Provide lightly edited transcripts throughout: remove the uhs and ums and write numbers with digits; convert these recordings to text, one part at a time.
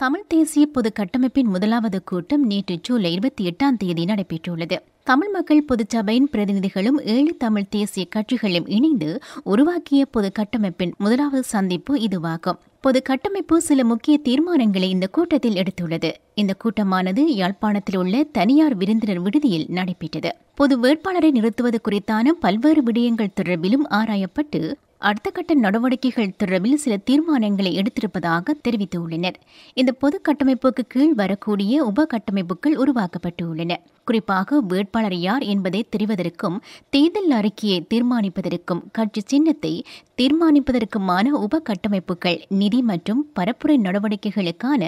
தமிழ் தேசிய பொது கட்டமைப்பின் முதலாவது கூட்டம் நேற்று ஜூலை 28 நடைபெற்றுள்ளது. தமிழ் மக்கள் பொதுச்சபையின் பிரதிநிதிகளும் 7 தமிழ் தேசிய கட்சிகளும் இணைந்து உருவாக்கிய பொது கட்டமைப்பின் முதலாவது சந்திப்பு இதுவாகும். பொது கட்டமைப்பு சில முக்கிய தீர்மானங்களை இந்த கூட்டத்தில் எடுத்துள்ளது. இந்த கூட்டமானது யாழ்ப்பாணத்தில் உள்ள தனியார் விருந்தினர் விடுதியில் நடைபெற்றது. பொது வேட்பாளரை நிறுத்துவது குறித்தான பல்வேறு விடயங்கள் தொடர்பிலும் ஆராயப்பட்டு அடுத்த கட்ட நடவடிக்கைகள் தொடர்பில் சில தீர்மானங்களை எடுத்திருப்பதாக தெரிவித்துள்ளனர். இந்த பொது கட்டமைப்புக்கு கீழ் வரக்கூடிய உப கட்டமைப்புகள் உருவாக்கப்பட்டுள்ளன. குறிப்பாக வேட்பாளர் யார் என்பதை தெரிவதற்கும் தேர்தல் அறிக்கையை தீர்மானிப்பதற்கும் கட்சி சின்னத்தை தீர்மானிப்பதற்குமான உப கட்டமைப்புகள் நிதி மற்றும் பரப்புரை நடவடிக்கைகளுக்கான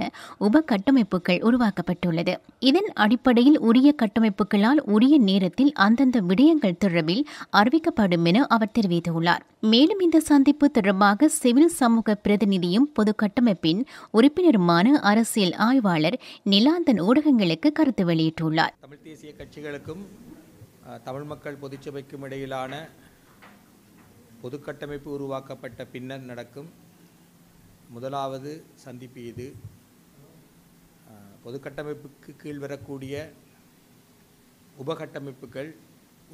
உப கட்டமைப்புகள் உருவாக்கப்பட்டுள்ளது. இதன் அடிப்படையில் உரிய கட்டமைப்புகளால் உரிய நேரத்தில் அந்தந்த விடயங்கள் தொடர்பில் அறிவிக்கப்படும் என அவர் தெரிவித்துள்ளார். மேலும் இந்த சந்திப்பு தொடர்பாக சிவில் சமூக பிரதிநிதியும் பொது கட்டமைப்பின் உறுப்பினருமான அரசியல் ஆய்வாளர் நிலாந்தன் ஊடகங்களுக்கு கருத்து வெளியிட்டுள்ளார். தமிழ் தேசிய கட்சிகளுக்கும் தமிழ் மக்கள் பொதுச்சபைக்கும் இடையிலான பொது கட்டமைப்பு உருவாக்கப்பட்ட பின்னர் நடக்கும் முதலாவது சந்திப்பு இது. பொது கட்டமைப்புக்கு கீழ் வரக்கூடிய உபகட்டமைப்புகள்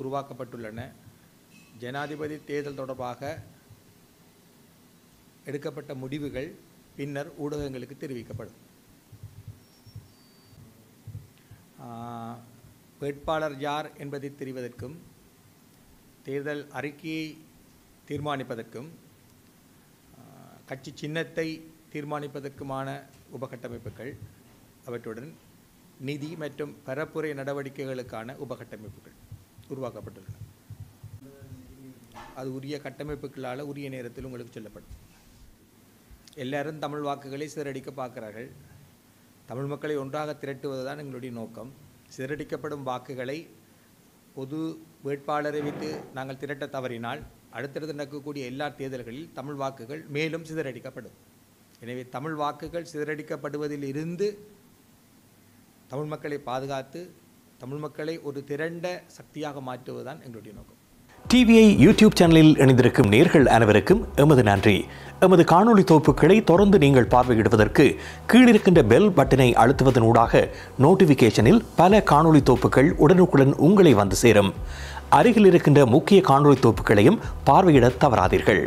உருவாக்கப்பட்டுள்ளன. ஜனாதிபதி தேர்தல் தொடர்பாக எடுக்கப்பட்ட முடிவுகள் பின்னர் ஊடகங்களுக்கு தெரிவிக்கப்படும். வேட்பாளர் யார் என்பதை தெரிவதற்கும் தேர்தல் அறிக்கையை தீர்மானிப்பதற்கும் கட்சி சின்னத்தை தீர்மானிப்பதற்குமான உபகட்டமைப்புகள், அவற்றுடன் நிதி மற்றும் பரப்புரை நடவடிக்கைகளுக்கான உபகட்டமைப்புகள் உருவாக்கப்பட்டுள்ளன. அது உரிய கட்டமைப்புகளால் உரிய நேரத்தில் உங்களுக்கு சொல்லப்படும். எல்லாரும் தமிழ் வாக்குகளை சிதறடிக்க பார்க்கிறார்கள். தமிழ் மக்களை ஒன்றாக திரட்டுவதுதான் எங்களுடைய நோக்கம். சிதறடிக்கப்படும் வாக்குகளை பொது வேட்பாளரை வைத்து நாங்கள் திரட்ட தவறினால் அடுத்தடுத்து நடக்கக்கூடிய எல்லா தேர்தல்களில் தமிழ் வாக்குகள் மேலும் சிதறடிக்கப்படும். எனவே தமிழ் வாக்குகள் சிதறடிக்கப்படுவதில் இருந்து தமிழ் மக்களை பாதுகாத்து தமிழ் மக்களை ஒரு திரண்ட சக்தியாக மாற்றுவதுதான் எங்களுடைய நோக்கம். டிவிஐ யூடியூப் சேனலில் இணைந்திருக்கும் நேயர்கள் அனைவருக்கும் எமது நன்றி. எமது காணொளி தொகுப்புகளை தொடர்ந்து நீங்கள் பார்வையிடுவதற்கு கீழிருக்கின்ற பெல் பட்டனை அழுத்துவதனூடாக நோட்டிஃபிகேஷனில் பல காணொளி தொகுப்புகள் உடனுக்குடன் உங்களை வந்து சேரும். அருகில் இருக்கின்ற முக்கிய காணொளி தொகுப்புகளையும் பார்வையிட தவறாதீர்கள்.